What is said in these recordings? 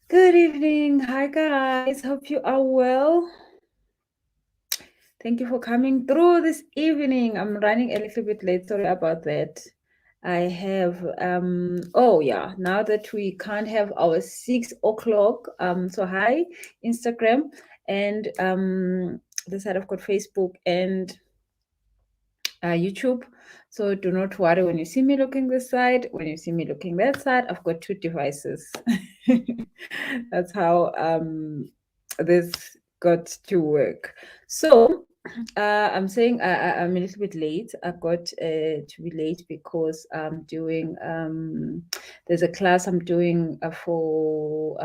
Good evening. Hi, guys. Hope you are well. Thank you for coming through this evening. I'm running a little bit late. Sorry about that. I have oh yeah, now that we can't have our 6 o'clock. So hi, Instagram and this side I've got Facebook and YouTube. So do not worry when you see me looking this side. When you see me looking that side, I've got two devices. That's how this got to work. So I'm saying I'm a little bit late. I got to be late because I'm doing there's a class I'm doing for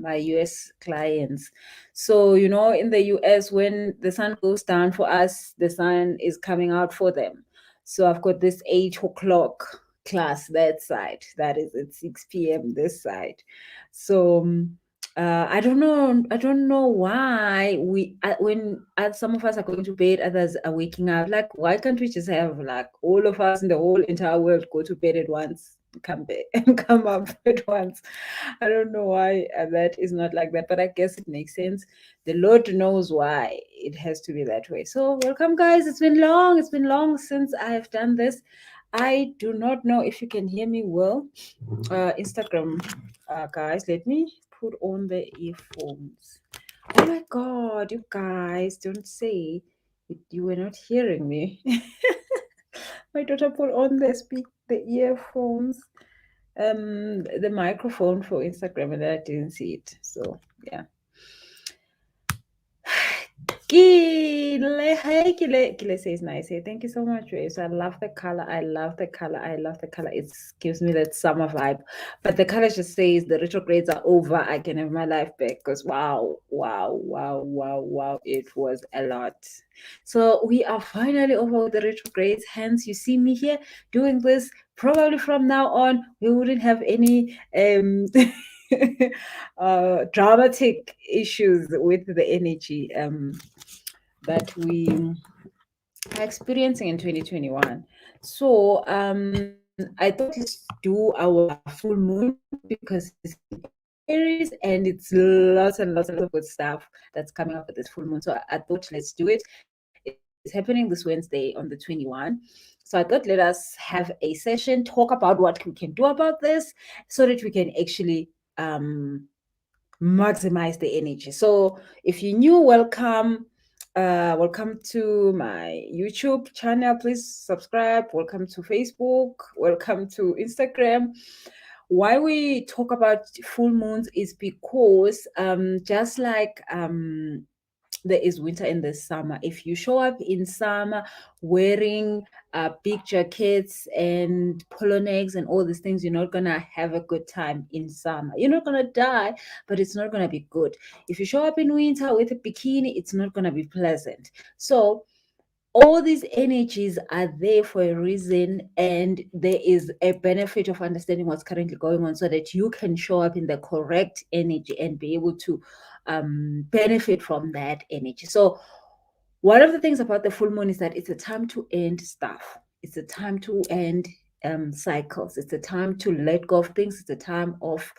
my US clients. So, in the US, when the sun goes down for us, the sun is coming out for them. So I've got this 8 o'clock class that side. That is at 6 p.m. this side. So I don't know. I don't know why when some of us are going to bed, others are waking up. Like, why can't we just have like all of us in the whole entire world go to bed at once, come back and come up at once? I don't know why that is not like that, but I guess it makes sense. The Lord knows why it has to be that way. So, welcome, guys. It's been long. It's been long since I have done this. I do not know if you can hear me well. Instagram, guys, let me put on the earphones. Oh my God, you guys, don't say you were not hearing me. My daughter put on the earphones, the microphone for Instagram, and I didn't see it. So yeah. Kile says nice. Hey, thank you so much, Waves. I love the color. I love the color. I love the color. It gives me that summer vibe. But the color just says the retrogrades are over. I can have my life back. Because wow, wow, wow, wow, wow. It was a lot. So we are finally over with the retrogrades. Hence, you see me here doing this. Probably from now on, we wouldn't have any dramatic issues with the energy that we are experiencing in 2021. So I thought let's do our full moon because it's Aries and it's lots and lots of good stuff that's coming up with this full moon. So I thought let's do it. It's happening this Wednesday on the 21. So I thought let us have a session, talk about what we can do about this so that we can actually maximize the energy. So if you're new, welcome. Welcome to my YouTube channel. Please subscribe. Welcome to Facebook. Welcome to Instagram. Why we talk about full moons is because just like there is winter and there's summer. If you show up in summer wearing big jackets and polo necks and all these things, you're not gonna have a good time in summer. You're not gonna die, but it's not gonna be good. If you show up in winter with a bikini, it's not gonna be pleasant. So all these energies are there for a reason, and there is a benefit of understanding what's currently going on so that you can show up in the correct energy and be able to benefit from that energy. So one of the things about the full moon is that it's a time to end stuff. It's a time to end cycles. It's a time to let go of things. It's a time of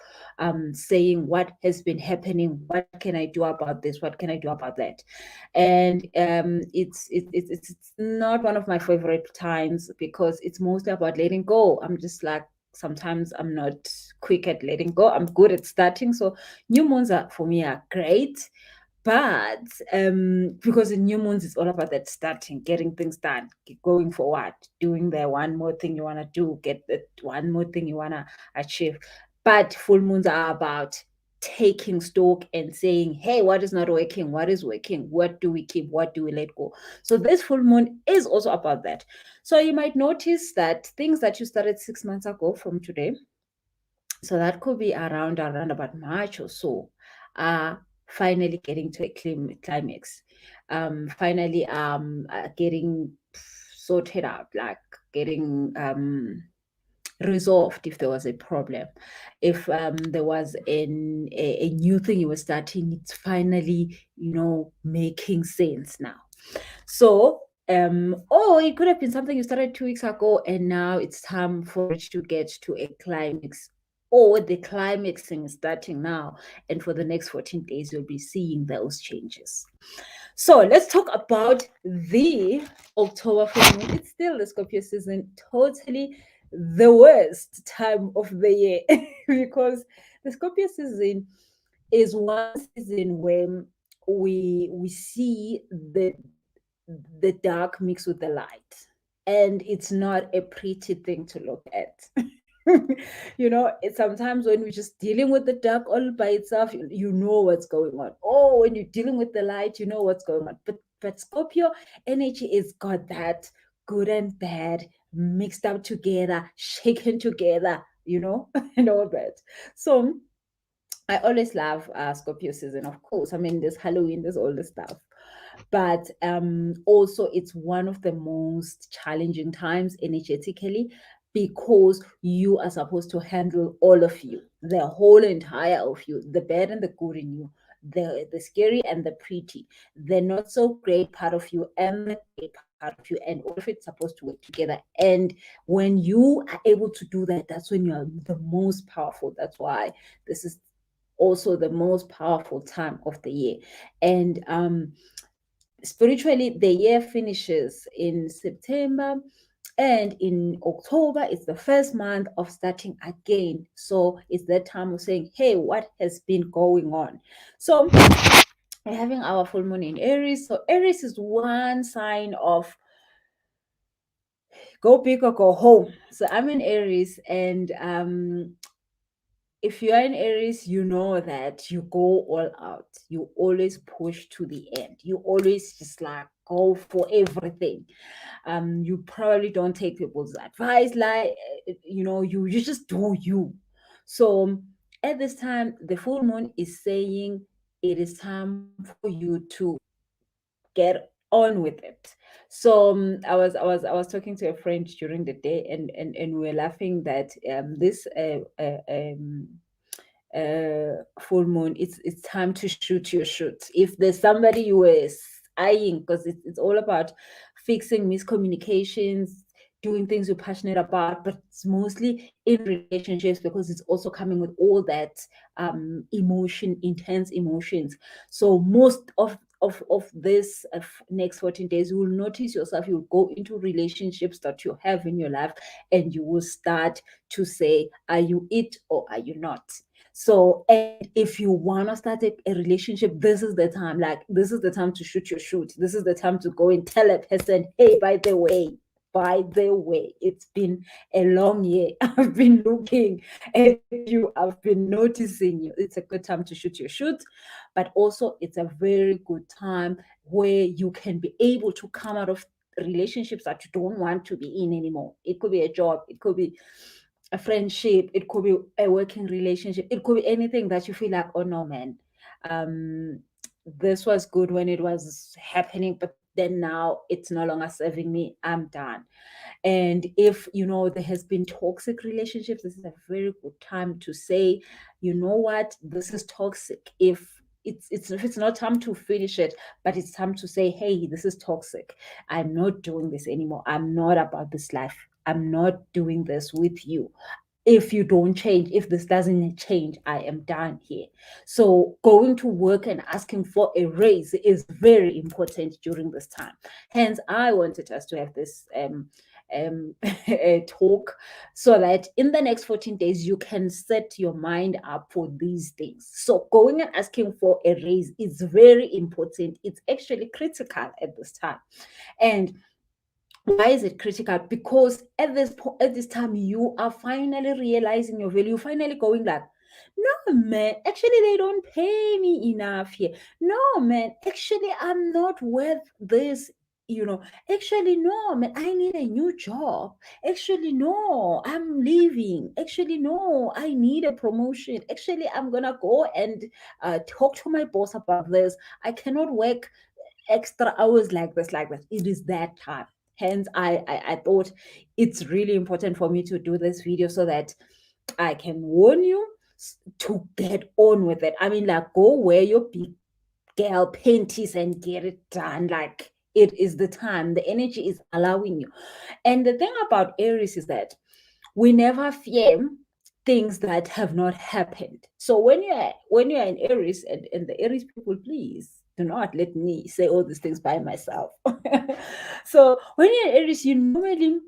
saying what has been happening. What can I do about this? What can I do about that? And it's not one of my favorite times because it's mostly about letting go. I'm just like, sometimes I'm not quick at letting go. I'm good at starting. So new moons are for me are great, but because in new moons it's all about that starting, getting things done, going forward, doing the one more thing you want to do, get the one more thing you want to achieve. But full moons are about taking stock and saying, hey, what is not working, what is working, what do we keep, what do we let go. So this full moon is also about that. So you might notice that things that you started 6 months ago from today, so that could be around about March or so, finally getting to a climax, finally getting sorted out, like getting resolved if there was a problem. If there was a new thing you were starting, it's finally, making sense now. So, or it could have been something you started 2 weeks ago and now it's time for it to get to a climax. or the climaxing is starting now. And for the next 14 days, you'll be seeing those changes. So let's talk about the October full moon. It's still the Scorpio season, totally the worst time of the year because the Scorpio season is one season when we see the dark mixed with the light, and it's not a pretty thing to look at. It's sometimes when we're just dealing with the dark all by itself, you know what's going on. Oh, when you're dealing with the light, you know what's going on. But Scorpio energy is got that good and bad mixed up together, shaken together, and all that. So I always love Scorpio season, of course. I mean, there's Halloween, there's all this stuff. But also, it's one of the most challenging times energetically because you are supposed to handle all of you, the whole entire of you, the bad and the good in you, the scary and the pretty, the not so great part of you and the great part of you, and all of it's supposed to work together. And when you are able to do that, that's when you are the most powerful. That's why this is also the most powerful time of the year. And spiritually, the year finishes in September, and in October it's the first month of starting again. So it's that time of saying, hey, what has been going on? So we're having our full moon in Aries. So Aries is one sign of go big or go home. So I'm in Aries, and if you are in Aries, you know that you go all out. You always push to the end. You always just like go for everything. You probably don't take people's advice, like you just do you. So at this time, the full moon is saying it is time for you to get on with it. So I was talking to a friend during the day, and we were laughing that this full moon, it's time to shoot your shoot. If there's somebody you were eyeing, because it's all about fixing miscommunications, doing things you're passionate about, but it's mostly in relationships because it's also coming with all that emotion, intense emotions. So most of this next 14 days, you will notice yourself, you'll go into relationships that you have in your life, and you will start to say, are you it or are you not? So, and if you want to start a relationship, this is the time. Like, this is the time to shoot your shoot. This is the time to go and tell a person, hey, by the way, it's been a long year. I've been looking at you. I've been noticing you. It's a good time to shoot your shoot, but also it's a very good time where you can be able to come out of relationships that you don't want to be in anymore. It could be a job. It could be a friendship, it could be a working relationship, it could be anything that you feel like, oh no, man, this was good when it was happening, but then now it's no longer serving me. I'm done. And if there has been toxic relationships, this is a very good time to say, you know what, this is toxic. If it's not time to finish it, but it's time to say, hey, this is toxic. I'm not doing this anymore. I'm not about this life. I'm not doing this with you. If you don't change, if this doesn't change, I am done here. So going to work and asking for a raise is very important during this time. Hence, I wanted us to have this a talk, so that in the next 14 days you can set your mind up for these things. So going and asking for a raise is very important. It's actually critical at this time. And why is it critical? Because at this time, you are finally realizing your value. You're finally going like, no, man, actually, they don't pay me enough here. No, man, actually, I'm not worth this. Actually, no, man, I need a new job. Actually, no, I'm leaving. Actually, no, I need a promotion. Actually, I'm gonna go and talk to my boss about this. I cannot work extra hours like this, like that. It is that time. Hence, I thought it's really important for me to do this video so that I can warn you to get on with it. I mean, like, go wear your big girl panties and get it done. Like, it is the time. The energy is allowing you. And the thing about Aries is that we never fear things that have not happened. So when you're in Aries, and the Aries people, please do not let me say all these things by myself. So when you're in Aries, you normally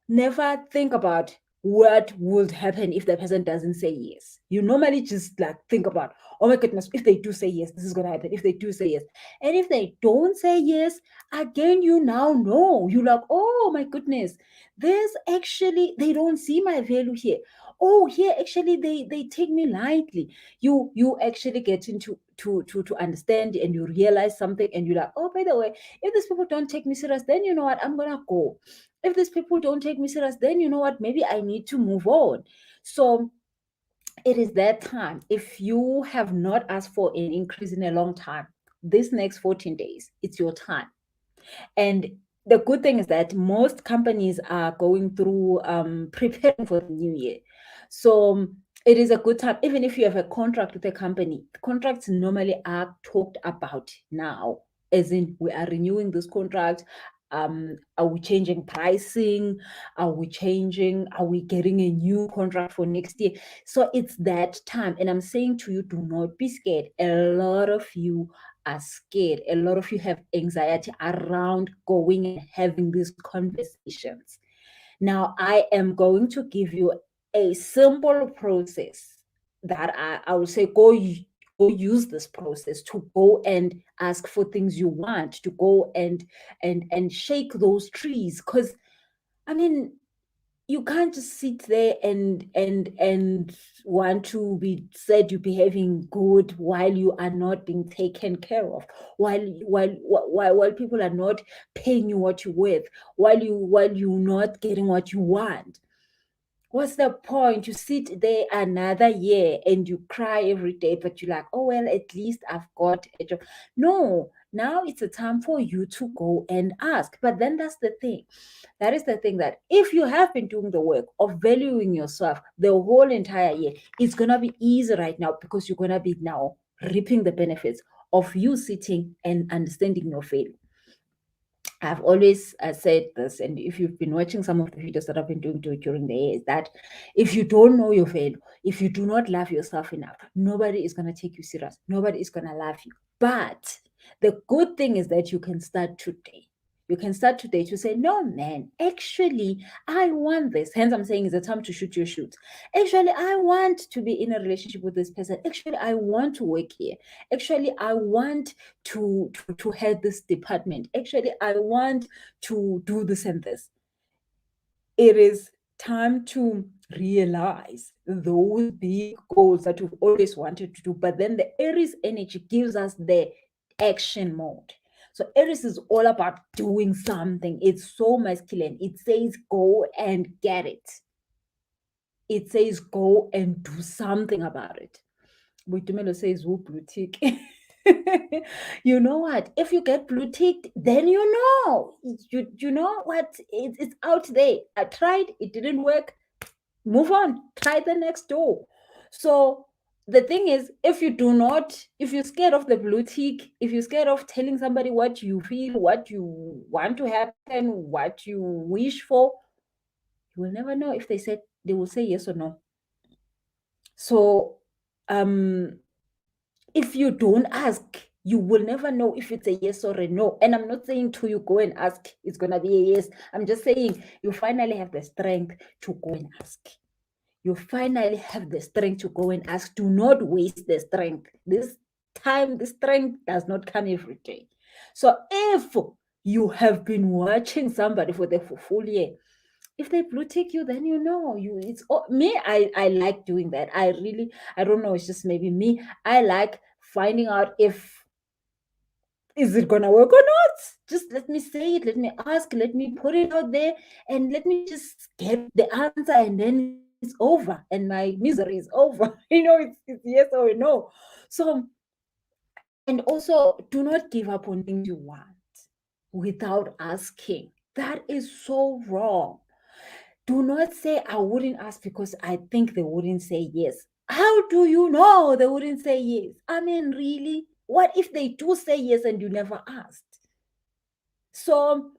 never think about what would happen if the person doesn't say yes. You normally just like think about, oh my goodness, if they do say yes, this is gonna happen. If they do say yes. And if they don't say yes, again, you now know. You're like, oh my goodness, there's actually, they don't see my value here. Oh, here actually they take me lightly. You actually get into to understand, and you realize something, and you're like, oh, by the way, if these people don't take me serious, then you know what, I'm gonna go. If these people don't take me serious, then you know what, maybe I need to move on. So it is that time. If you have not asked for an increase in a long time, this next 14 days, it's your time. And the good thing is that most companies are going through preparing for the new year. So it is a good time. Even if you have a contract with a company, contracts normally are talked about now, as in we are renewing this contract. Are we changing pricing? Are we getting a new contract for next year? So it's that time. And I'm saying to you, do not be scared. A lot of you are scared. A lot of you have anxiety around going and having these conversations. Now, I am going to give you a simple process that I will say, go use this process to go and ask for things you want, to go and shake those trees. Because I mean, you can't just sit there and want to be said you're behaving good while you are not being taken care of, while people are not paying you what you're worth, while you're not getting what you want. What's the point? You sit there another year and you cry every day, but you're like, oh, well, at least I've got a job. No, now it's a time for you to go and ask. But then that's the thing. That is the thing, that if you have been doing the work of valuing yourself the whole entire year, it's going to be easy right now, because you're going to be now reaping the benefits of you sitting and understanding your value. I've always said this, and if you've been watching some of the videos that I've been doing during the year, is that if you don't know your value, if you do not love yourself enough, nobody is going to take you serious. Nobody is going to love you. But the good thing is that you can start today. You can start today to say, no, man, actually, I want this. Hence, I'm saying it's a time to shoot your shoot. Actually, I want to be in a relationship with this person. Actually, I want to work here. Actually, I want to head this department. Actually, I want to do this and this. It is time to realize those big goals that you've always wanted to do. But then the Aries energy gives us the action mode. So Aries is all about doing something. It's so masculine. It says go and get it. It says go and do something about it. Boitumelo says who blue tick. You know what? If you get blue ticked, then you know. You know what? It's out there. I tried, it didn't work. Move on. Try the next door. So the thing is, if you're scared of the blue tick, if you're scared of telling somebody what you feel, what you want to happen, what you wish for, you will never know if they will say yes or no. So if you don't ask, you will never know if it's a yes or a no. And I'm not saying to you go and ask, it's gonna be a yes. I'm just saying you finally have the strength to go and ask. You finally have the strength to go and ask. Do not waste the strength. This strength does not come every day. So if you have been watching somebody for the full year, if they blue tick you, then you know it's me. I like doing that. I don't know, it's just maybe me. I like finding out if is it gonna work or not. Just let me say it, let me ask, let me put it out there, and let me just get the answer, and then it's over and my misery is over. It's yes or no. So, and also, do not give up on things you want without asking. That is so wrong. Do not say, I wouldn't ask because I think they wouldn't say yes. How do you know they wouldn't say yes? I mean, really? What if they do say yes and you never asked? So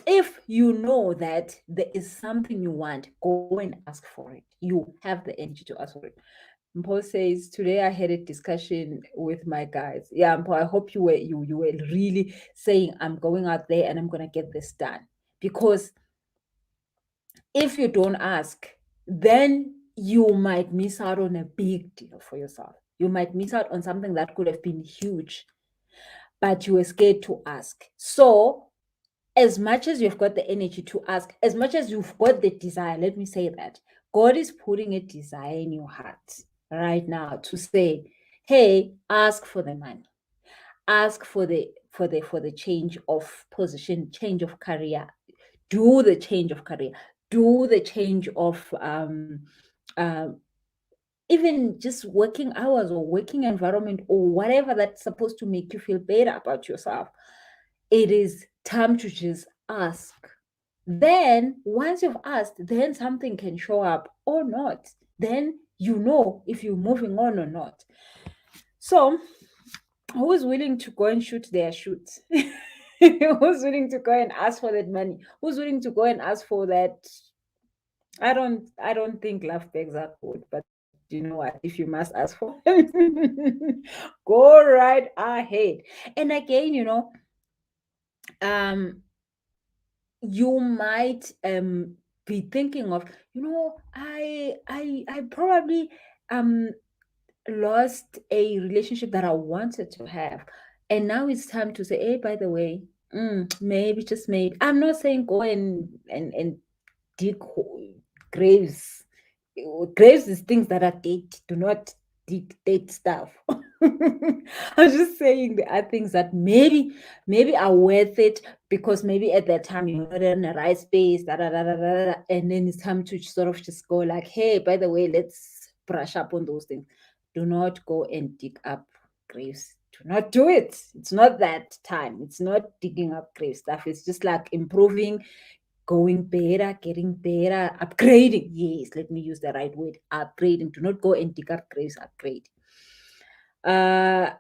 If you know that there is something you want, go and ask for it. You have the energy to ask for it. Mpo says, today I had a discussion with my guys. Yeah, Mpo, I hope you were really saying, I'm going out there and I'm gonna get this done. Because if you don't ask, then you might miss out on a big deal for yourself. You might miss out on something that could have been huge, but you were scared to ask. So as much as you've got the energy to ask, as much as you've got the desire, let me say that God is putting a desire in your heart right now to say, hey, ask for the money, ask for the change of position, change of career, do the change of career, do the change of um even just working hours or working environment or whatever that's supposed to make you feel better about yourself. It is time to just ask. Then once you've asked, then something can show up or not. Then you know if you're moving on or not. So who's willing to go and shoot their shoots? Who's willing to go and ask for that money? Who's willing to go and ask for that? I don't think love bags are good, but you know what? If you must ask for go right ahead. And again, um you might be thinking of, I probably um lost a relationship that I wanted to have. And now it's time to say, hey, by the way, maybe, just maybe. I'm not saying go and dig graves. Graves is things that are dead. Do not dig dead stuff. I'm just saying there are things that maybe are worth it because maybe at that time you're not in the right space, and then it's time to sort of just go like, hey, by the way, let's brush up on those things. Do not go and dig up graves. Do not do it. It's not that time. It's not digging up grave stuff. It's just like improving, going better, getting better, upgrading. Yes, let me use the right word, upgrading. Do not go and dig up graves, upgrade. And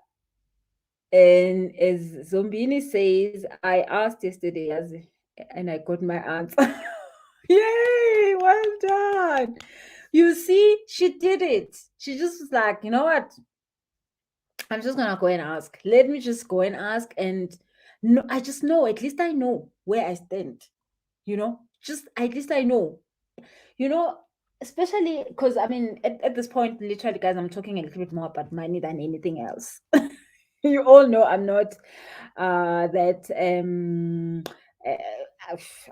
as Zombini says, I asked yesterday and I got my answer. Yay, well done. You see, she did it. She just was like, you know what? I'm just gonna go and ask. Let me just go and ask. And no, I just know, at least I know where I stand. Just at least I know. You know, especially because I mean, at this point, literally, guys, I'm talking a little bit more about money than anything else. You all know I'm not that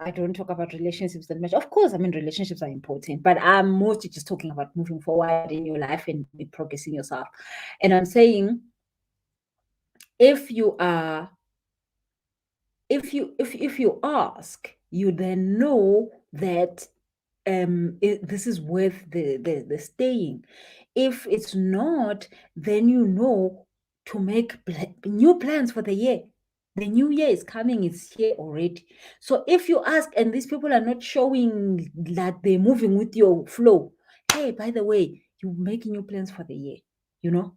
I don't talk about relationships that much. Of course, I mean relationships are important, but I'm mostly just talking about moving forward in your life and progressing yourself. And I'm saying, if you are if you ask, you then know that this is worth the staying. If it's not, then you know to make new plans for the year. The new year is coming, it's here already. So if you ask and these people are not showing that they're moving with your flow, hey, by the way, you're making new plans for the year, you know.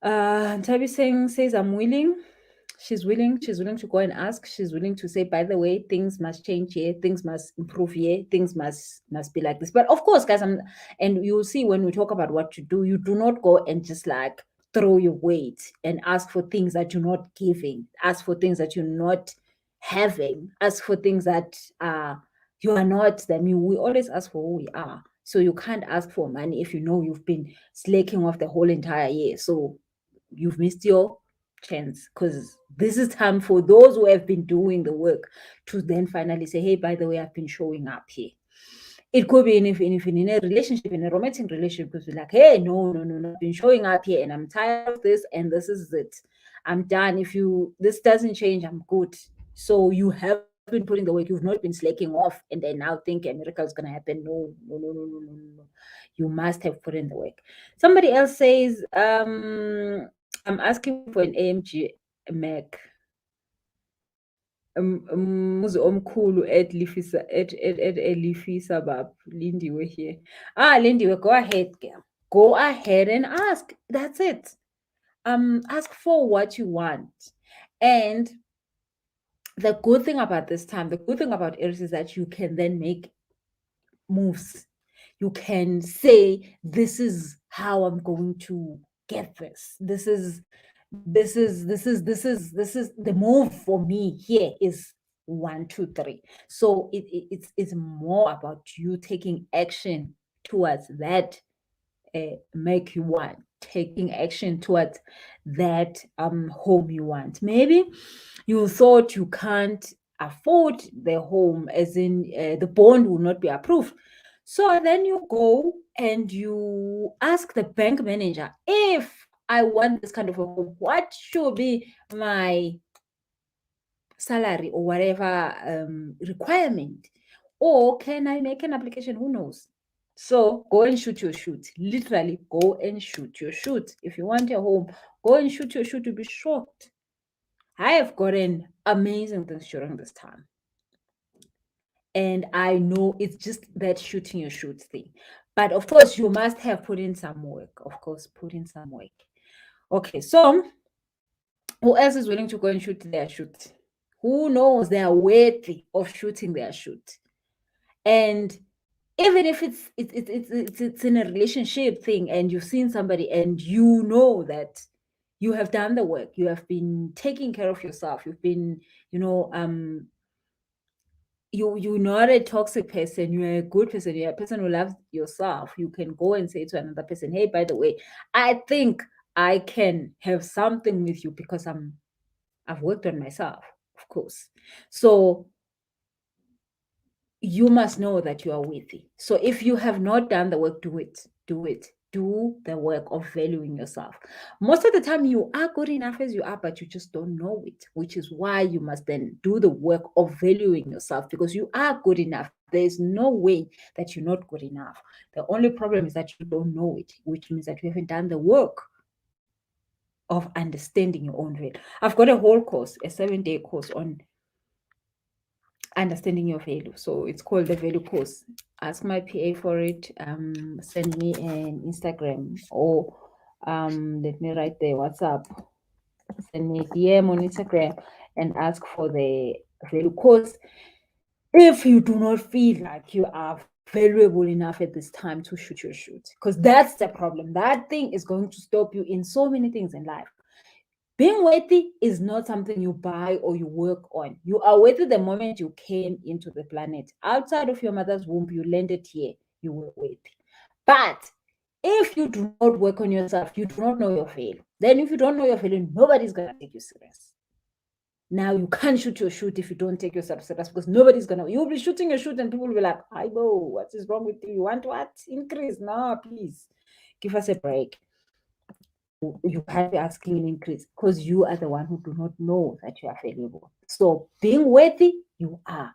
Tabi Singh says, I'm willing. She's willing to go and ask. She's willing to say, by the way, things must change here, things must improve here, things must be like this. But of course, guys, and you'll see when we talk about what to do, you do not go and just like throw your weight and ask for things that you're not giving, ask for things that you're not having, ask for things that you are not. We always ask for who we are. So you can't ask for money if you know you've been slacking off the whole entire year. So you've missed your chance, because this is time for those who have been doing the work to then finally say, hey, by the way, I've been showing up here. It could be in a relationship, in a romantic relationship, because we're like, hey, no, I've been showing up here and I'm tired of this and this is it. I'm done. If this doesn't change, I'm good. So you have been putting the work, you've not been slacking off and then now think a miracle is going to happen. No. You must have put in the work. Somebody else says, I'm asking for an AMG Mac. Umuzi omkhulu Elifisa bab. Lindiwe here. Lindiwe, go ahead, girl. Go ahead and ask. That's it. Ask for what you want. And the good thing about this time, the good thing about Aries is that you can then make moves. You can say, this is how I'm going to get this. This is the move for me here is 1, 2, 3. So it's more about you taking action towards that make you want, taking action towards that home you want. Maybe you thought you can't afford the home, as in the bond will not be approved. So then you go and you ask the bank manager, if I want this kind of a home, what should be my salary or whatever requirement? Or can I make an application? Who knows? So go and shoot your shoot. Literally, go and shoot your shoot. If you want a home, go and shoot your shoot. You'll be shocked. I have gotten amazing things during this time. And I know it's just that shooting your shoot thing. But of course, you must have put in some work. Of course, put in some work. Okay, so who else is willing to go and shoot their shoot? Who knows they are worthy of shooting their shoot? And even if it's in a relationship thing and you've seen somebody and you know that you have done the work, you have been taking care of yourself, you've been, you're not a toxic person, you're a good person, you're a person who loves yourself. You can go and say to another person, hey, by the way, I think I can have something with you because I've worked on myself, of course. So you must know that you are worthy. So if you have not done the work, do it. Do the work of valuing yourself. Most of the time, you are good enough as you are, but you just don't know it, which is why you must then do the work of valuing yourself, because you are good enough. There is no way that you're not good enough. The only problem is that you don't know it, which means that you haven't done the work of understanding your own value. I've got a whole course, a 7-day course on understanding your value. So it's called the value course. Ask my PA for it. Send me an Instagram, or let me write the WhatsApp. Send me a DM on Instagram and ask for the value course. If you do not feel like you are valuable enough at this time to shoot your shoot, because that's the problem. That thing is going to stop you in so many things in life. Being worthy is not something you buy or you work on. You are worthy the moment you came into the planet. Outside of your mother's womb, you landed here, you were worthy. But if you do not work on yourself, you do not know your value. Then if you don't know your value, nobody's going to take you serious. Now you can't shoot your shoot if you don't take yourself serious, because nobody's going to. You'll be shooting your shoot and people will be like, "Hi, bo, what is wrong with you? You want what? Increase? No, please. Give us a break." You can't be asking an increase because you are the one who do not know that you are valuable. So being worthy, you are.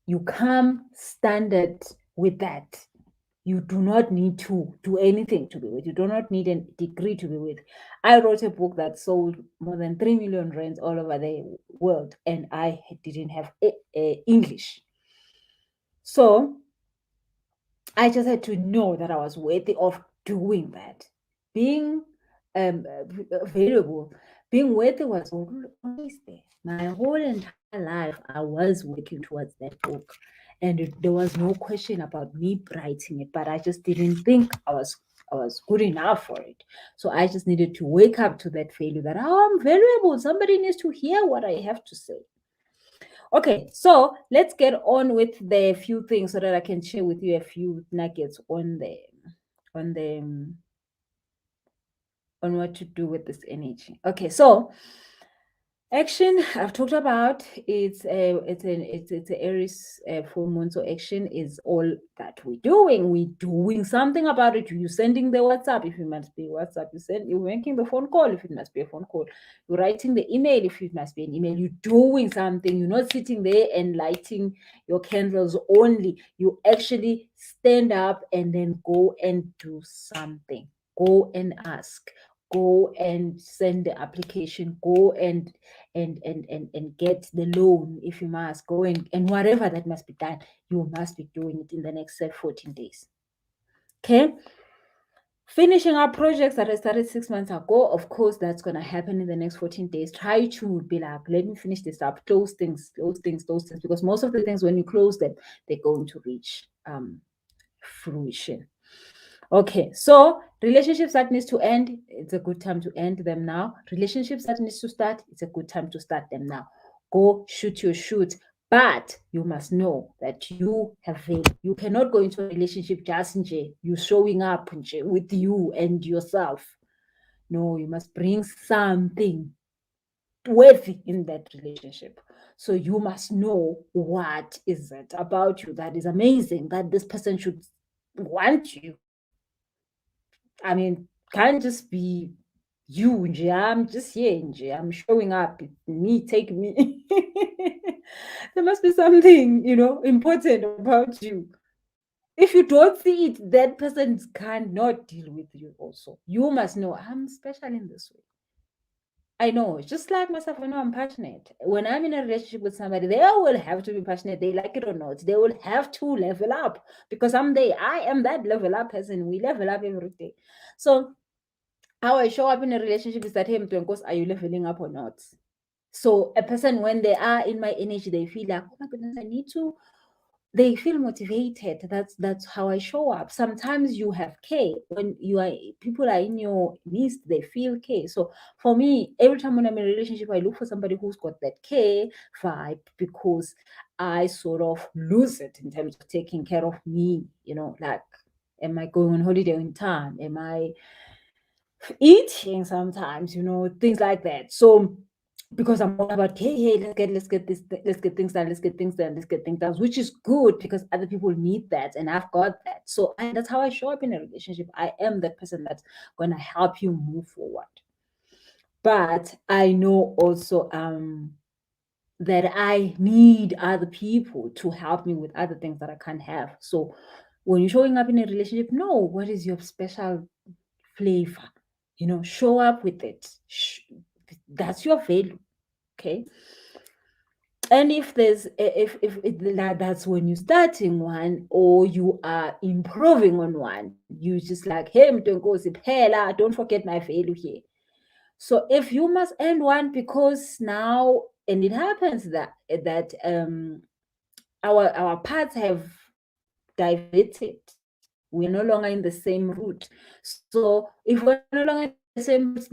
You come standard with that. You do not need to do anything to be with. You do not need a degree to be with. I wrote a book that sold more than 3 million rands all over the world, and I didn't have English. So I just had to know that I was worthy of doing that. Being available, being worthy was always there. My whole entire life, I was working towards that book. And there was no question about me writing it, but I just didn't think I was good enough for it. So I just needed to wake up to that failure that, oh, I'm valuable. Somebody needs to hear what I have to say. Okay, so let's get on with the few things so that I can share with you a few nuggets on the on what to do with this energy. Okay, so action I've talked about, it's a Aries full moon. So action is all that we're doing something about it. You're sending the WhatsApp if it must be WhatsApp, you're making the phone call if it must be a phone call, you're writing the email if it must be an email. You're doing something. You're not sitting there and lighting your candles only. You actually stand up and then go and do something. Go and ask, go and send the application, go and get the loan if you must, go and whatever that must be done, you must be doing it in the next 14 days. Okay, Finishing up projects that I started 6 months ago, of course, that's going to happen in the next 14 days. Try to be like, let me finish this up, close things, because most of the things, when you close them, they're going to reach fruition. Okay, so relationships that needs to end, it's a good time to end them now. Relationships that needs to start, it's a good time to start them now. Go shoot your shoot, but you must know that you have failed. You cannot go into a relationship just you showing up with you and yourself. No, you must bring something worthy in that relationship. So you must know what is it about you that is amazing, that this person should want you. I mean, can't just be you, nje. I'm just here, nje. I'm showing up. Me, take me. There must be something, important about you. If you don't see it, that person cannot deal with you also. You must know, I'm special in this way. I know, just like myself, I know I'm passionate. When I'm in a relationship with somebody, they will have to be passionate. They like it or not. They will have to level up because someday I am that level up person. We level up every day. So how I show up in a relationship is that, hey, Mtwenkos, are you leveling up or not? So a person, when they are in my energy, they feel like, oh my goodness, I need to. They feel motivated. That's how I show up. Sometimes you have care. When people are in your midst, they feel care. So for me, every time when I'm in a relationship, I look for somebody who's got that care vibe, because I sort of lose it in terms of taking care of me. Like, am I going on holiday in time? Am I eating sometimes, things like that. So because I'm all about, hey, let's get this, let's get things done, let's get things done, let's get things done, which is good because other people need that, and I've got that. So that's how I show up in a relationship. I am that person that's going to help you move forward. But I know also that I need other people to help me with other things that I can't have. So when you're showing up in a relationship, know what is your special flavor. Show up with it. That's your value. Okay. And if that's when you're starting one or you are improving on one, you just like, hey, Mtonkosi, phela, don't forget my value here. So if you must end one because now, and it happens that our paths have diverted. We're no longer in the same route. So if we're no longer in the same route,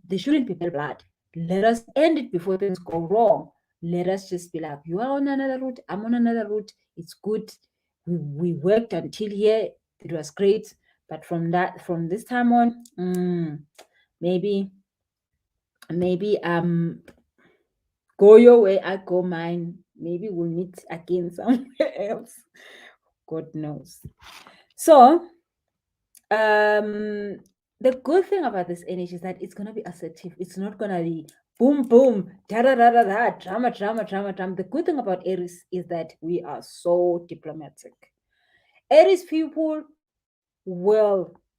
there shouldn't be bad blood. Let us end it before things go wrong. Let us just be like, you are on another route, I'm on another route. It's good. We worked until here. It was great. But from this time on, maybe go your way, I go mine. Maybe we'll meet again somewhere else. God knows. So the good thing about this energy is that it's gonna be assertive. It's not gonna be boom boom da da da da da drama. The good thing about Aries is that we are so diplomatic. Aries people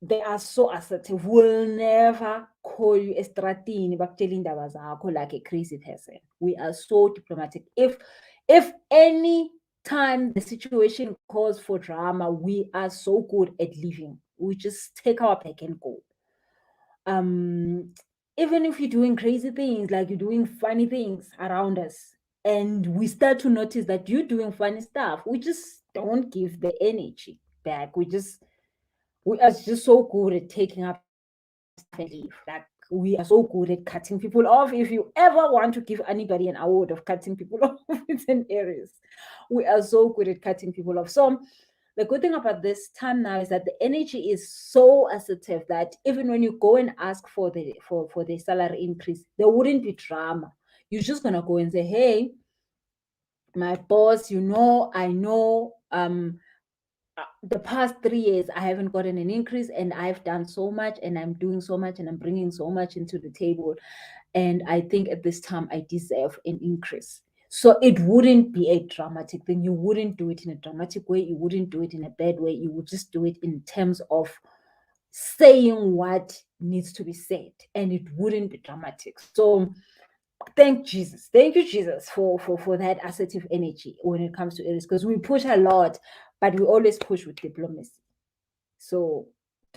they are so assertive, will never call you estratini bakutshela indaba zakho like a crazy person. We are so diplomatic. If any time the situation calls for drama, we are so good at leaving. We just take our pack and go. Even if you're doing crazy things, like you're doing funny things around us, and we start to notice that you're doing funny stuff, we just don't give the energy back. We are just so good at taking up and leave. Like, we are so good at cutting people off. If you ever want to give anybody an award of cutting people off, it's in Aries. We are so good at cutting people off. So the good thing about this time now is that the energy is so assertive that even when you go and ask for the salary increase, there wouldn't be drama. You're just gonna go and say, hey, my boss, I know the past 3 years I haven't gotten an increase, and I've done so much, and I'm doing so much, and I'm bringing so much into the table, and I think at this time I deserve an increase. So it wouldn't be a dramatic thing. You wouldn't do it in a dramatic way. You wouldn't do it in a bad way. You would just do it in terms of saying what needs to be said, and it wouldn't be dramatic. So thank you, Jesus, for that assertive energy when it comes to Aries, because we push a lot, but we always push with diplomacy. So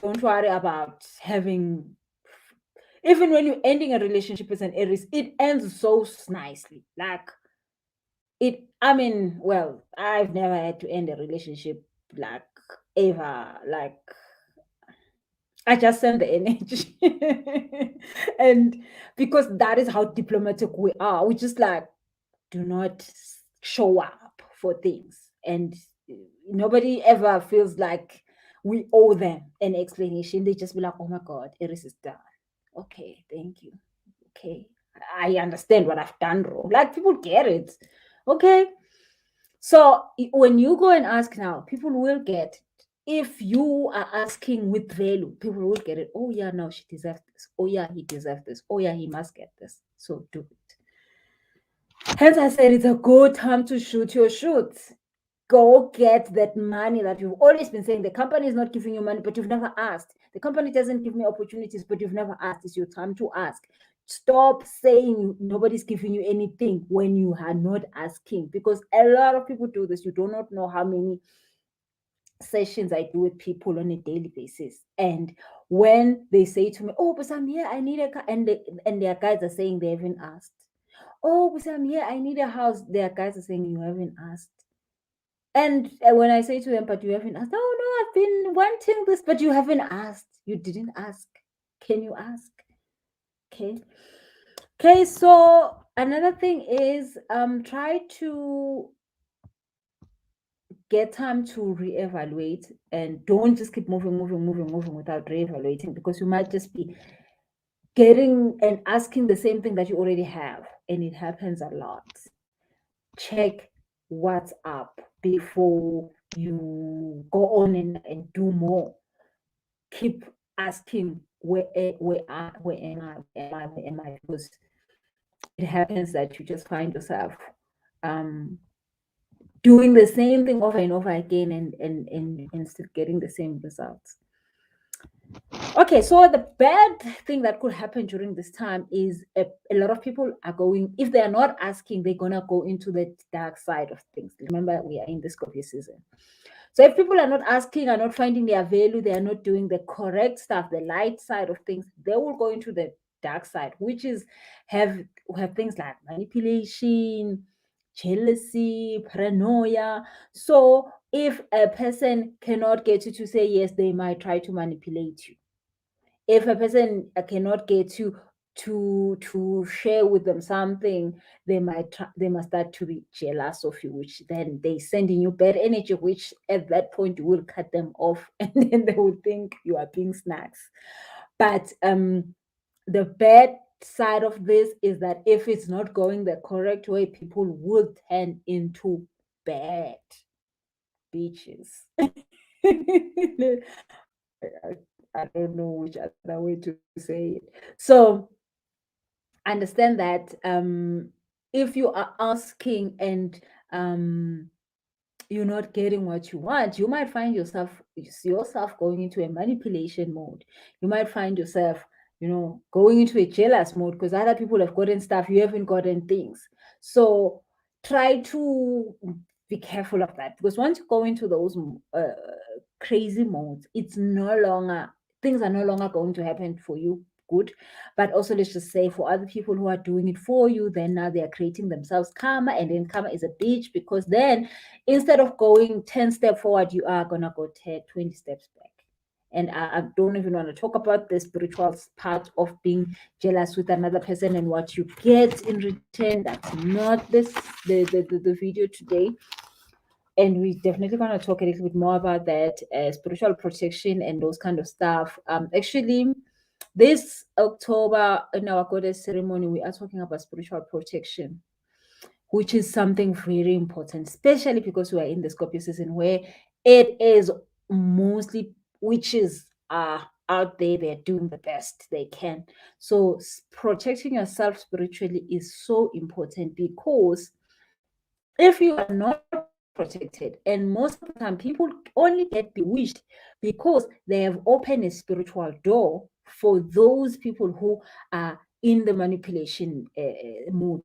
don't worry about having, even when you're ending a relationship as an Aries, it ends so nicely. Like I mean, well, I've never had to end a relationship like ever. Like I just send the energy. And because that is how diplomatic we are, we just like do not show up for things. And nobody ever feels like we owe them an explanation. They just be like, oh my God, Iris is done. Okay, thank you. Okay, I understand what I've done wrong. Like people get it. Okay. So when you go and ask now, people will get it. If you are asking with value, people will get it. Oh yeah, no, she deserves this. Oh yeah, he deserves this. Oh yeah, he must get this. So do it. Hence, I said it's a good time to shoot your shoots. Go get that money that you've always been saying. The company is not giving you money, but you've never asked. The company doesn't give me opportunities, but you've never asked. It's your time to ask. Stop saying nobody's giving you anything when you are not asking, because a lot of people do this. You do not know how many sessions I do with people on a daily basis. And when they say to me, oh, but I'm here, I need a car, and their guys are saying they haven't asked. Oh, but I'm here, I need a house. Their guys are saying you haven't asked. And when I say to them, but you haven't asked, oh no, I've been wanting this, but you haven't asked. You didn't ask. Can you ask? Okay. Okay, so another thing is try to get time to reevaluate, and don't just keep moving without reevaluating, because you might just be getting and asking the same thing that you already have, and it happens a lot. Check what's up before you go on and do more. Keep asking where am I, because it happens that you just find yourself doing the same thing over and over again, and still getting the same results. Okay, so the bad thing that could happen during this time is a lot of people are going, if they are not asking, they're gonna go into the dark side of things. Remember, we are in the Scorpio season. So if people are not asking, are not finding their value, they are not doing the correct stuff, the light side of things, they will go into the dark side, which is have things like manipulation, jealousy, paranoia. So if a person cannot get you to say yes, they might try to manipulate you. If a person cannot get you to share with them something, they must start to be jealous of you, which then they sending you bad energy, which at that point you will cut them off, and then they will think you are being snacks. But the bad side of this is that if it's not going the correct way, people will turn into bad bitches. I don't know which other way to say it. So understand that if you are asking and you're not getting what you want, you might find yourself going into a manipulation mode. You might find yourself, going into a jealous mode because other people have gotten stuff, you haven't gotten things. So try to be careful of that, because once you go into those crazy modes, things are no longer going to happen for you good. But also, let's just say, for other people who are doing it for you, then now they are creating themselves karma, and then karma is a bitch, because then instead of going 10 steps forward, you are gonna go 20 steps back. And I don't even want to talk about the spiritual part of being jealous with another person and what you get in return. That's not the video today. And we definitely going to talk a little bit more about that, spiritual protection and those kind of stuff. Actually, this October in our goddess ceremony, we are talking about spiritual protection, which is something very important, especially because we are in the Scorpio season, where it is mostly witches are out there, they're doing the best they can. So protecting yourself spiritually is so important, because if you are not protected, and most of the time people only get bewitched because they have opened a spiritual door for those people who are in the manipulation mood,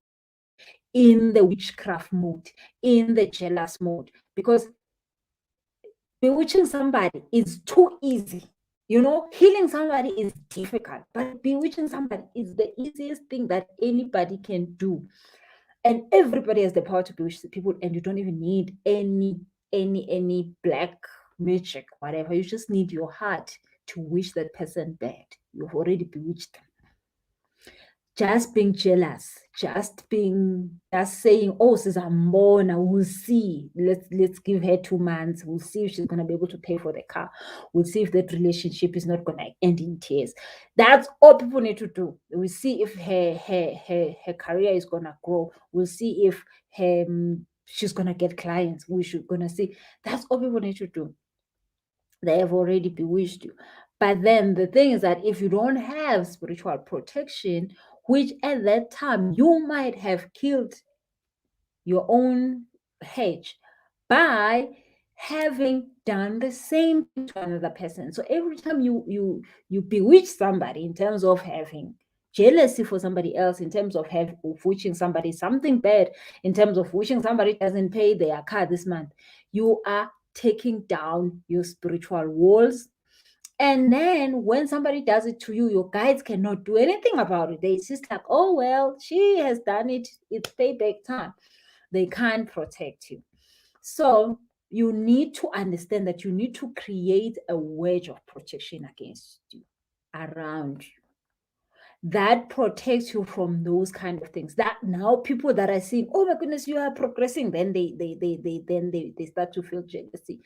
in the witchcraft mode, in the jealous mode, because bewitching somebody is too easy. Healing somebody is difficult, but bewitching somebody is the easiest thing that anybody can do. And everybody has the power to bewitch the people, and you don't even need any black magic, whatever. You just need your heart to wish that person bad. You've already bewitched them. Just being jealous, just saying, oh, Sizambona, we'll see. Let's give her 2 months. We'll see if she's gonna be able to pay for the car. We'll see if that relationship is not gonna end in tears. That's all people need to do. We'll see if her career is gonna grow. We'll see if she's gonna get clients. Gonna see. That's all people need to do. They have already bewitched you. But then the thing is that if you don't have spiritual protection, which at that time you might have killed your own hedge by having done the same thing to another person. So every time you bewitch somebody in terms of having jealousy for somebody else, in terms of wishing somebody something bad, in terms of wishing somebody doesn't pay their car this month, you are taking down your spiritual walls. And then when somebody does it to you, your guides cannot do anything about it. They just like, oh, well, she has done it. It's payback time. They can't protect you. So you need to understand that you need to create a wedge of protection against you, around you, that protects you from those kind of things. That now people that are seeing, oh my goodness, you are progressing, then they start to feel jealousy.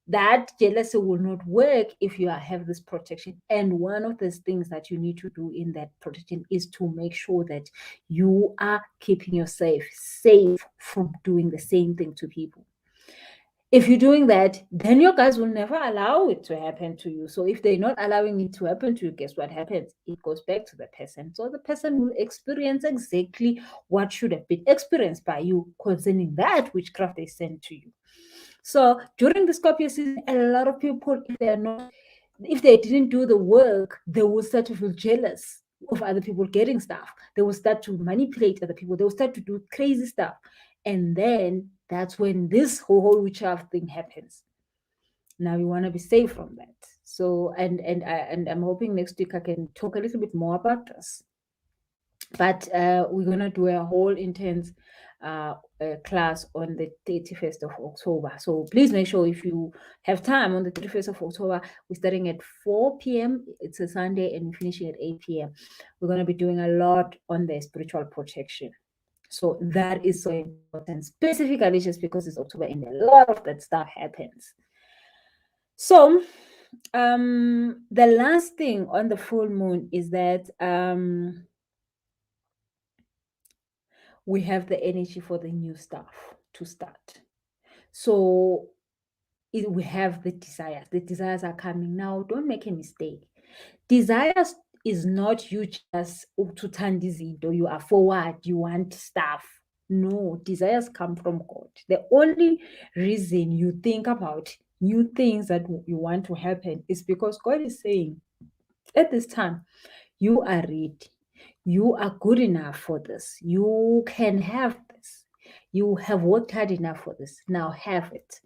That jealousy will not work if you have this protection. And one of those things that you need to do in that protection is to make sure that you are keeping yourself safe from doing the same thing to people. If you're doing that, then your guys will never allow it to happen to you. So if they're not allowing it to happen to you, guess what happens? It goes back to the person. So the person will experience exactly what should have been experienced by you concerning that witchcraft they sent to you. So during the Scorpio season, a lot of people, if they didn't do the work, they will start to feel jealous of other people getting stuff. They will start to manipulate other people. They will start to do crazy stuff. And then that's when this whole witchcraft thing happens. Now we want to be safe from that. So and I'm hoping next week I can talk a little bit more about this. But we're gonna do a whole intense class on the 31st of October. So please make sure if you have time on the 31st of October, we're starting at 4 p.m. It's a Sunday and we're finishing at 8 p.m. We're going to be doing a lot on the spiritual protection. So that is so important, specifically just because it's October and a lot of that stuff happens. So the last thing on the full moon is that we have the energy for the new stuff to start. So we have the desires. The desires are coming now. Don't make a mistake. Desires is not you just to turn this into, you are forward, you want stuff. No, desires come from God. The only reason you think about new things that you want to happen is because God is saying, at this time, you are ready. You are good enough for this. You can have this. You have worked hard enough for this. Now have it.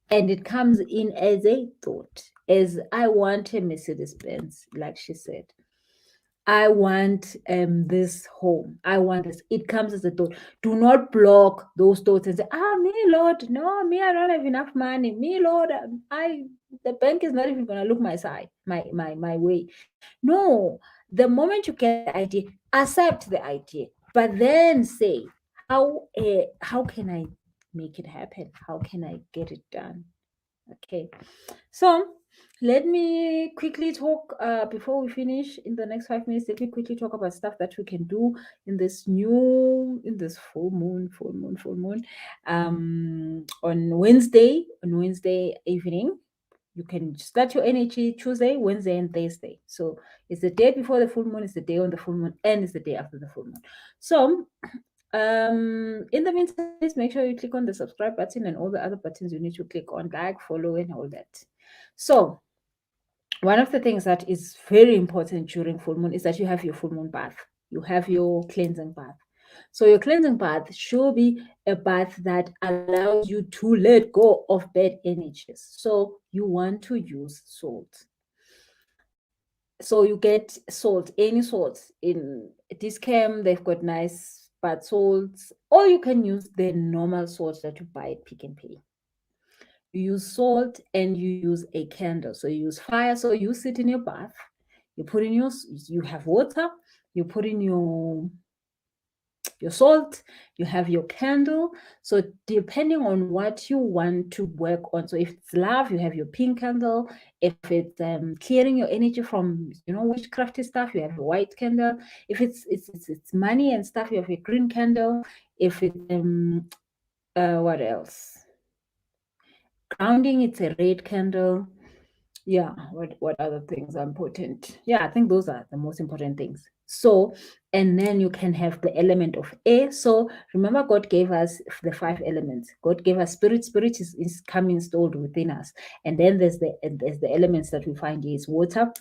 And it comes in as a thought, as I want a Mercedes Benz, like she said. I want this home. I want this. It comes as a thought. Do not block those thoughts and say, me, Lord, no, me, I don't have enough money. Me, Lord, the bank is not even gonna look my side, my way. No, the moment you get the idea, accept the idea, but then say, how can I make it happen? How can I get it done? Okay, so let me quickly talk before we finish in the next 5 minutes. Let me quickly talk about stuff that we can do in this full moon on Wednesday evening. You can start your energy Tuesday, Wednesday, and Thursday. So it's the day before the full moon, it's the day on the full moon, and it's the day after the full moon. So in the meantime, please make sure you click on the subscribe button and all the other buttons you need to click on, like, follow, and all that. So one of the things that is very important during full moon is that you have your full moon bath. You have your cleansing bath. So your cleansing bath should be a bath that allows you to let go of bad energies. So you want to use salt. So you get salt, any salt. In this camp, they've got nice bath salts, or you can use the normal salt that you buy at Pick and Pay. You use salt and you use a candle. So you use fire. So you sit in your bath, you put in you have water, you put in your salt, you have your candle. So depending on what you want to work on, so if it's love, you have your pink candle. If it's clearing your energy from witchcrafty stuff, you have a white candle. If it's money and stuff, you have a green candle. If it's what else, grounding, it's a red candle. Yeah, what other things are important? Yeah, I think those are the most important things. So, and then you can have the element of air. So remember, God gave us the 5 elements. God gave us spirit. Spirit is coming installed within us. And then there's the elements that we find here is water,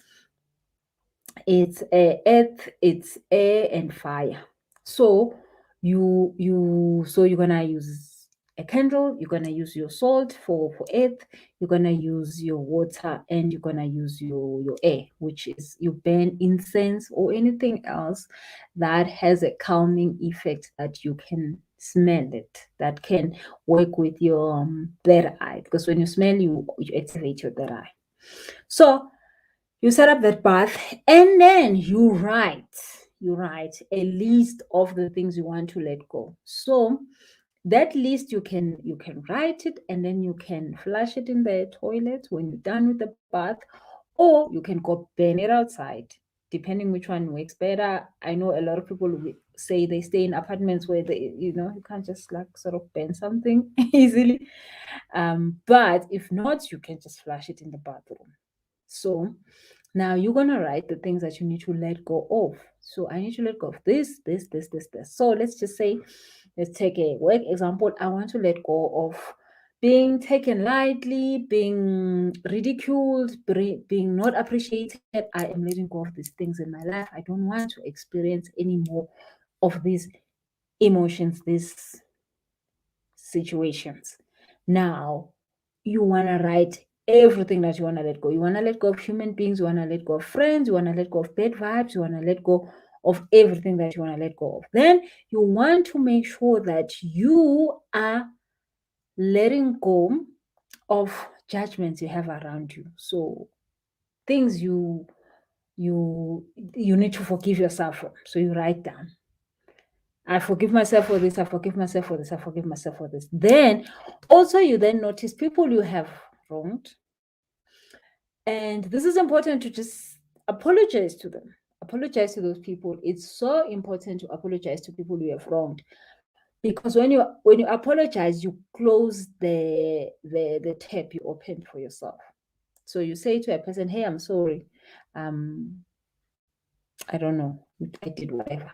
it's earth, it's air, and fire. So you're gonna use a candle, you're gonna use your salt for earth, you're gonna use your water, and you're gonna use your air, which is you burn incense or anything else that has a calming effect that you can smell it, that can work with your third eye, because when you smell, you activate your third eye. So you set up that bath, and then you write a list of the things you want to let go. So that list, you can write it, and then you can flush it in the toilet when you're done with the bath, or you can go burn it outside, depending which one works better. I know a lot of people say they stay in apartments where you can't just like sort of burn something easily, but if not, you can just flush it in the bathroom. So now you're going to write the things that you need to let go of. So I need to let go of this. So let's just say, let's take a work example. I want to let go of being taken lightly, being ridiculed, being not appreciated. I am letting go of these things in my life. I don't want to experience any more of these emotions, these situations. Now, you want to write everything that you want to let go. You want to let go of human beings, you want to let go of friends, you want to let go of bad vibes, you want to let go of everything that you want to let go of. Then you want to make sure that you are letting go of judgments you have around you. So things you need to forgive yourself from. So you write down, I forgive myself for this, I forgive myself for this, I forgive myself for this. Then also you then notice people you have wronged. And this is important to just apologize to them. Apologize to those people. It's so important to apologize to people you have wronged. Because when you apologize, you close the tab you opened for yourself. So you say to a person, hey, I'm sorry. I don't know, I did whatever.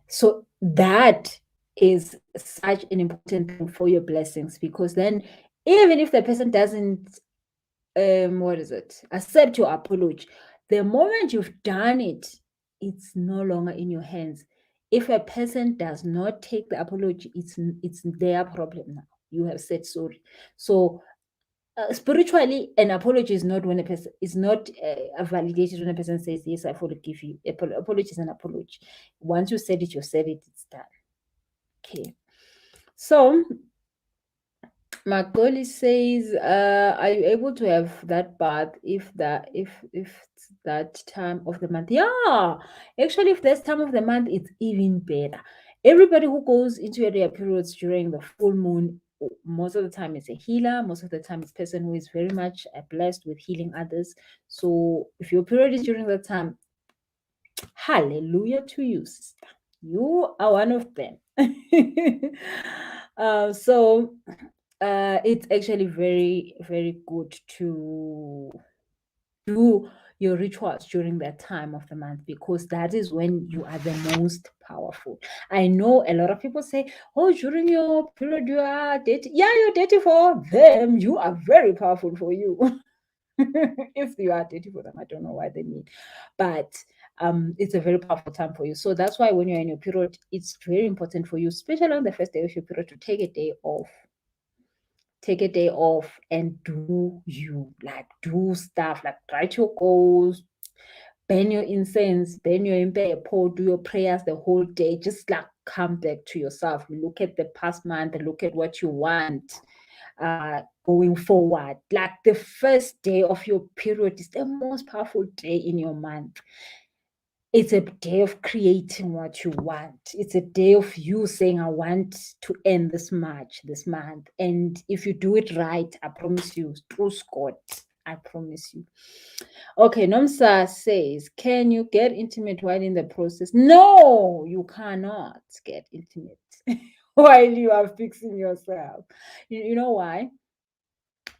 So that is such an important thing for your blessings, because then even if the person doesn't accept your apology, the moment you've done it, it's no longer in your hands. If a person does not take the apology, it's their problem now. You have said sorry. So spiritually, an apology is not when a person is not validated when a person says, yes, I forgive you. Apology is an apology. Once you said it, it's done. Okay. So Macaulay says, are you able to have that bath if that time of the month? Yeah, actually, if that's time of the month, it's even better. Everybody who goes into their periods during the full moon, most of the time is a healer. Most of the time, it's a person who is very much blessed with healing others. So if your period is during that time, hallelujah to you, sister. You are one of them. So it's actually very, very good to do your rituals during that time of the month, because that is when you are the most powerful. I know a lot of people say, oh, during your period you are dirty. Yeah, you're dirty for them. You are very powerful for you. If you are dirty for them, I don't know why they mean, but it's a very powerful time for you. So that's why when you're in your period, it's very important for you, especially on the first day of your period, to take a day off. Take a day off and do stuff, like write your goals, burn your incense, burn your impepho, do your prayers the whole day. Just like come back to yourself. Look at the past month, look at what you want going forward. Like the first day of your period is the most powerful day in your month. It's a day of creating what you want. It's a day of you saying, I want to end this March, this month. And if you do it right, I promise you, through Scott, I promise you. Okay, Nomsa says, can you get intimate while in the process? No, you cannot get intimate while you are fixing yourself. You know why?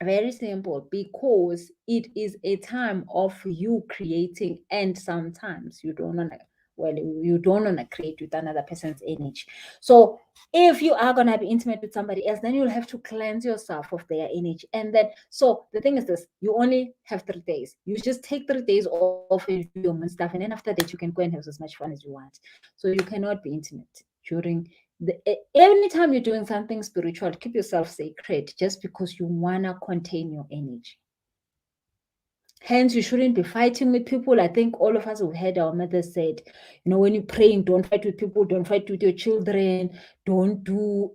Very simple, because it is a time of you creating, and sometimes you don't want to, well, you don't want to create with another person's energy. So if you are going to be intimate with somebody else, then you'll have to cleanse yourself of their energy. And then, so the thing is this, you only have 3 days. You just take 3 days off and do your moon stuff. And then after that, you can go and have as much fun as you want. So you cannot be intimate during anytime you're doing something spiritual, keep yourself sacred just because you want to contain your energy. Hence, you shouldn't be fighting with people. I think all of us have heard our mother said, when you're praying, don't fight with people, don't fight with your children, don't do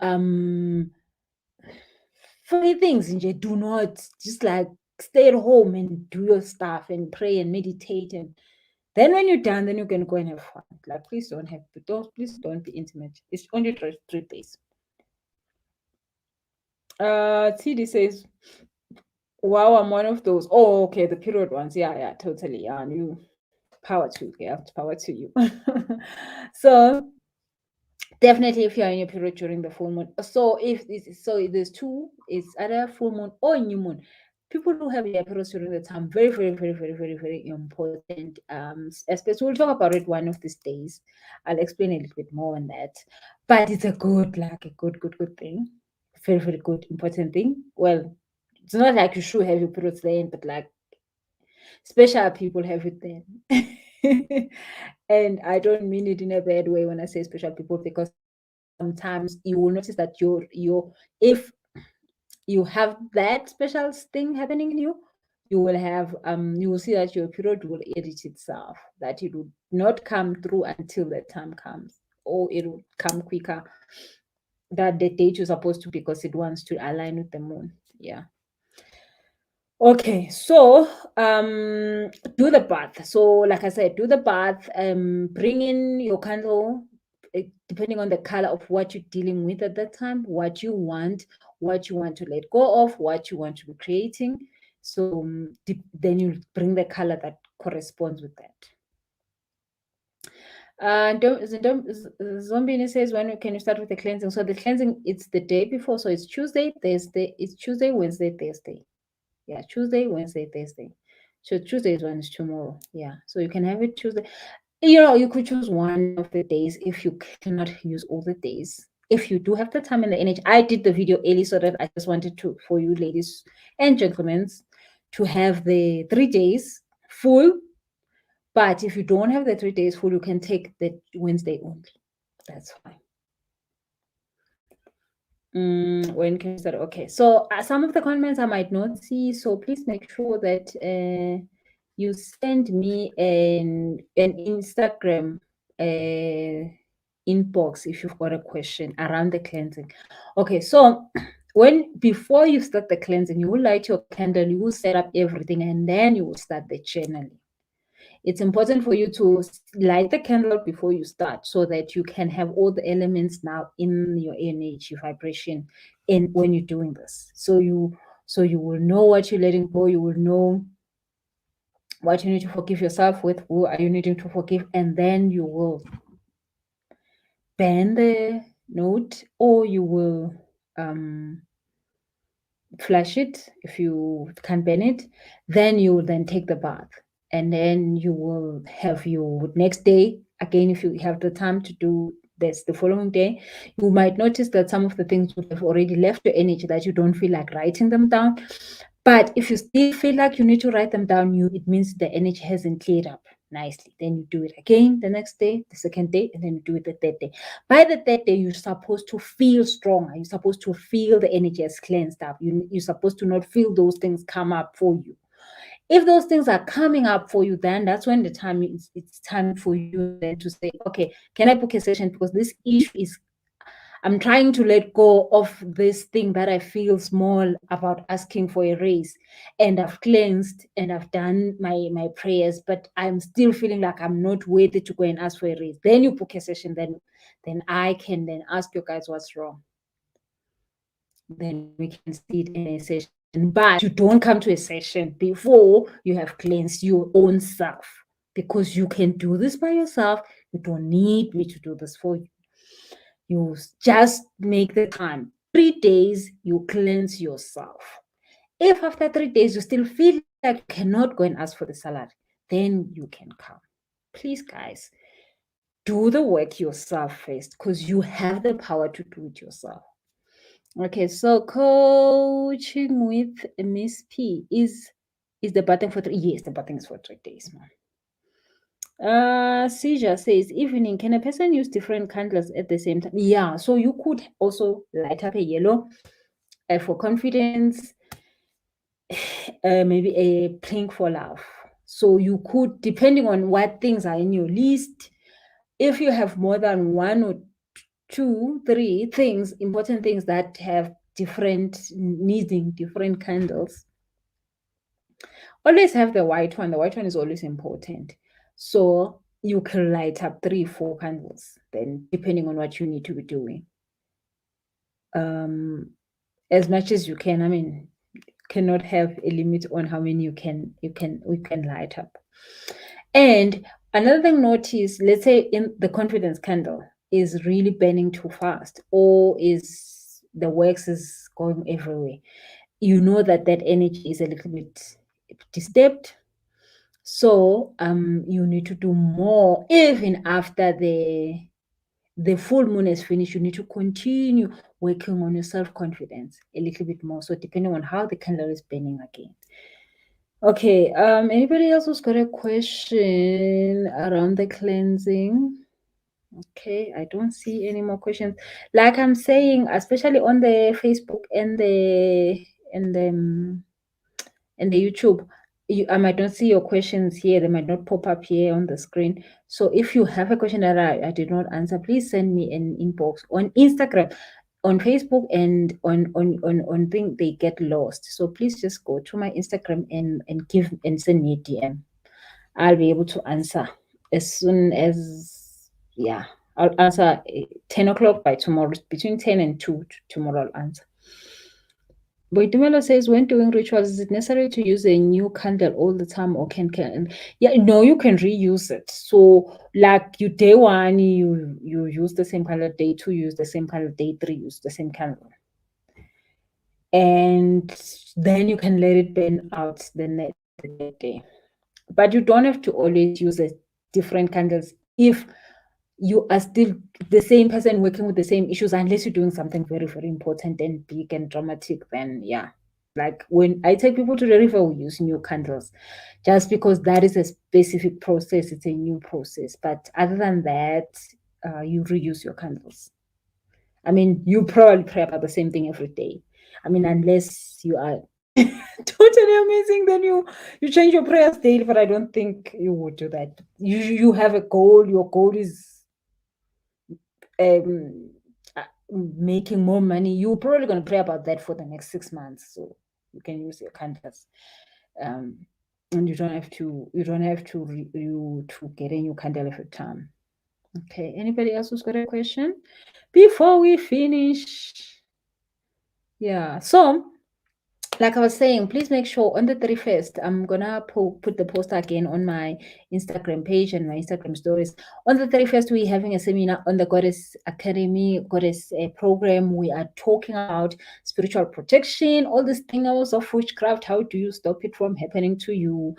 funny things. Do not just like stay at home and do your stuff and pray and meditate. And then when you're done, then you can go and have fun. Like, please don't be intimate. It's only 3 days. TD says, wow, I'm one of those. Oh, okay, the period ones. Yeah, totally. Yeah, and you power to you. So definitely if you're in your period during the full moon. So there's 2, it's either full moon or new moon. People who have their periods during the time, very, very, very, very, very, very important. Especially we'll talk about it one of these days. I'll explain a little bit more on that. But it's a good thing. Very, very good, important thing. Well, it's not like you should have your periods then, but like special people have it then. And I don't mean it in a bad way when I say special people, because sometimes you will notice that if you have that special thing happening in you, you will see that your period will edit itself, that it will not come through until the time comes, or it will come quicker that the date you're supposed to, because it wants to align with the moon. Yeah. Okay, so do the bath. So like I said, do the bath, bring in your candle, depending on the color of what you're dealing with at that time, what you want to let go of, what you want to be creating. So then you bring the color that corresponds with that. Zombie says, when can you start with the cleansing? So the cleansing, it's the day before. So it's Tuesday, Wednesday, Thursday. Yeah, Tuesday, Wednesday, Thursday. So Tuesday's one is tomorrow. Yeah, so you can have it Tuesday. You could choose one of the days if you cannot use all the days. If you do have the time and the energy, I did the video early so that I just wanted for you ladies and gentlemen to have the 3 days full. But if you don't have the 3 days full, you can take the Wednesday only. That's fine. When can you start? Okay, so some of the comments I might not see, so please make sure that you send me an Instagram inbox if you've got a question around the cleansing. Okay, so before you start the cleansing, you will light your candle, you will set up everything, and then you will start the channeling. It's important for you to light the candle before you start, so that you can have all the elements now in your energy vibration when you're doing this. So you will know what you're letting go. You will know what you need to forgive yourself with, who are you needing to forgive, and then you will ban the note, or you will flash it. If you can't ban it, then you will then take the bath, and then you will have your next day again. If you have the time to do this the following day, you might notice that some of the things would have already left your energy, that you don't feel like writing them down. But if you still feel like you need to write them down, it means the energy hasn't cleared up nicely. Then you do it again the next day, the second day, and then you do it the third day. By the third day, you're supposed to feel stronger. You're supposed to feel the energy has cleansed up. You're supposed to not feel those things come up for you. If those things are coming up for you, then that's when the time it's time for you then to say, okay, can I book a session? Because this issue is, I'm trying to let go of this thing that I feel small about asking for a raise, and I've cleansed and I've done my prayers, but I'm still feeling like I'm not worthy to go and ask for a raise. Then you book a session, then I can then ask you guys what's wrong. Then we can see it in a session. But you don't come to a session before you have cleansed your own self, because you can do this by yourself. You don't need me to do this for you. You just make the time. 3 days, you cleanse yourself. If after 3 days you still feel like you cannot go and ask for the salary, then you can come. Please, guys, do the work yourself first, because you have the power to do it yourself. Okay, so coaching with Miss P is the button for 3? Yes, the button is for 3 days, ma'am. Seizure says, evening, can a person use different candles at the same time? Yeah, so you could also light up a yellow for confidence, maybe a pink for love. So you could, depending on what things are in your list, if you have more than 1 or 2, 3 things, important things that have needing different candles, always have the white one. The white one is always important. So you can light up 3, 4 candles, then depending on what you need to be doing. As much as you can. I mean, cannot have a limit on how many we can light up. And another thing, notice, let's say in the confidence candle is really burning too fast, or is the wax is going everywhere, you know that energy is a little bit disturbed. So you need to do more. Even after the full moon is finished, you need to continue working on your self-confidence a little bit more. So depending on how the candle is burning again. Okay, anybody else who's got a question around the cleansing? Okay, I don't see any more questions. Like I'm saying, especially on the Facebook and the YouTube, I might not see your questions here. They might not pop up here on the screen. So if you have a question that I did not answer, please send me an inbox on Instagram. On Facebook and on thing, they get lost. So please just go to my Instagram and send me a DM. I'll be able to answer as soon as, yeah, I'll answer 10 o'clock by tomorrow. Between 10 and 2 tomorrow I'll answer. Boitumelo says, when doing rituals, is it necessary to use a new candle all the time, or can yeah, no, you can reuse it. So like you day 1, you use the same candle, day 2 use the same candle, day 3 use the same candle, and then you can let it burn out the next day. But you don't have to always use different candles if you are still the same person working with the same issues, unless you're doing something very, very important and big and dramatic. Then yeah, like when I take people to the river, we use new candles, just because that is a specific process. It's a new process. But other than that, you reuse your candles. I mean, you probably pray about the same thing every day. I mean, unless you are totally amazing, then you change your prayers daily. But I don't think you would do that. You have a goal. Your goal is making more money. You're probably going to pray about that for the next 6 months. So you can use your candles, and you don't have to get a new candle every time. Okay, anybody else who's got a question before we finish? Yeah, so like I was saying, please make sure on the 31st, I'm gonna put the poster again on my Instagram page and my Instagram stories. On the 31st, we're having a seminar on the Goddess Academy, Goddess program. We are talking about spiritual protection, all these things of witchcraft. How do you stop it from happening to you?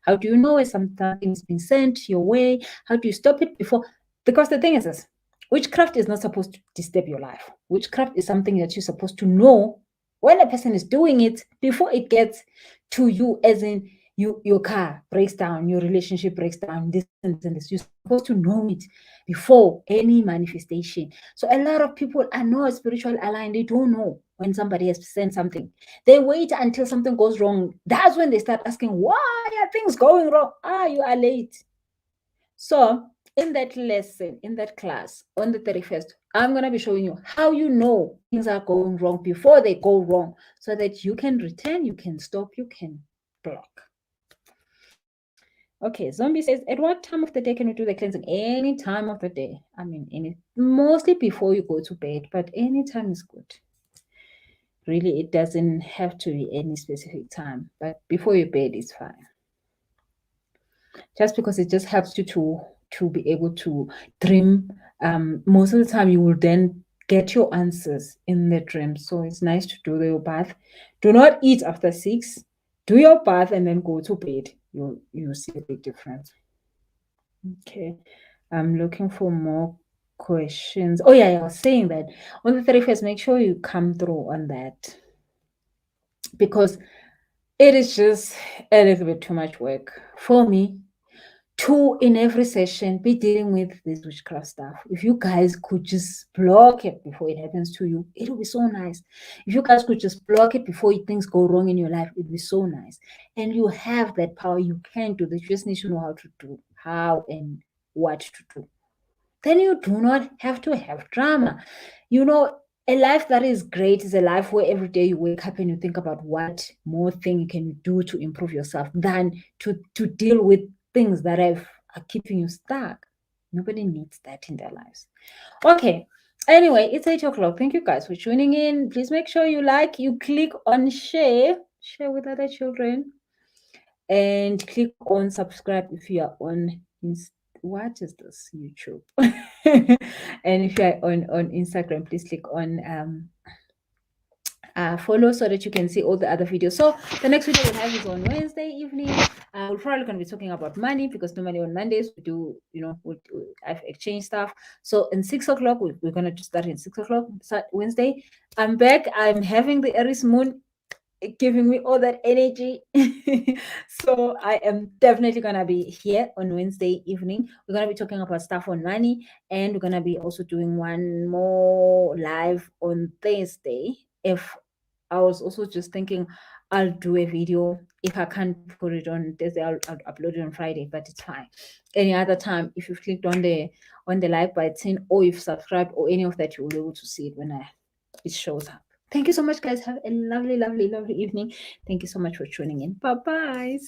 How do you know if something is being sent your way? How do you stop it before? Because the thing is this, witchcraft is not supposed to disturb your life. Witchcraft is something that you're supposed to know when a person is doing it before it gets to you, as in your car breaks down, your relationship breaks down, this and this. You're supposed to know it before any manifestation. So a lot of people are not spiritual aligned. They don't know when somebody has sent something. They wait until something goes wrong. That's when they start asking, why are things going wrong? You are late. So in that lesson, in that class on the 31st, I'm going to be showing you how you know things are going wrong before they go wrong, so that you can return, you can stop, you can block. Okay, Zombie says, at what time of the day can you do the cleansing? Any time of the day. I mean, mostly before you go to bed, but any time is good. Really, it doesn't have to be any specific time, but before your bed is fine. Just because it just helps you to be able to dream. Most of the time, you will then get your answers in the dream. So it's nice to do your bath. Do not eat after 6. Do your bath and then go to bed. You'll see a big difference. Okay, I'm looking for more questions. Oh yeah, I was saying that on the 31st, make sure you come through on that, because it is just a little bit too much work for me to, in every session, be dealing with this witchcraft stuff. If you guys could just block it before it happens to you, it would be so nice. If you guys could just block it before things go wrong in your life, it would be so nice. And you have that power. You can do this. You just need to know how and what to do. Then you do not have to have drama. A life that is great is a life where every day you wake up and you think about what more thing you can do to improve yourself, than to deal with things that are keeping you stuck. Nobody needs that in their lives. Okay. Anyway, it's 8 o'clock. Thank you guys for tuning in. Please make sure you click on share with other children, and click on subscribe if you are on what is this, YouTube? And if you are on Instagram, please click on follow, so that you can see all the other videos. So the next video we'll have is on Wednesday evening. We're probably going to be talking about money, because normally on Mondays we do, I've exchanged stuff. So in 6 o'clock, we're going to start in 6 o'clock Wednesday. I'm back. I'm having the Aries moon giving me all that energy. So I am definitely gonna be here on Wednesday evening. We're gonna be talking about stuff on money, and we're gonna be also doing one more live on Thursday. If I was also just thinking, I'll do a video. If I can't put it on Thursday, I'll upload it on Friday, but it's fine. Any other time, if you've clicked on the live button, or you've subscribed, or any of that, you will be able to see it when it shows up. Thank you so much, guys. Have a lovely, lovely, lovely evening. Thank you so much for tuning in. Bye-bye.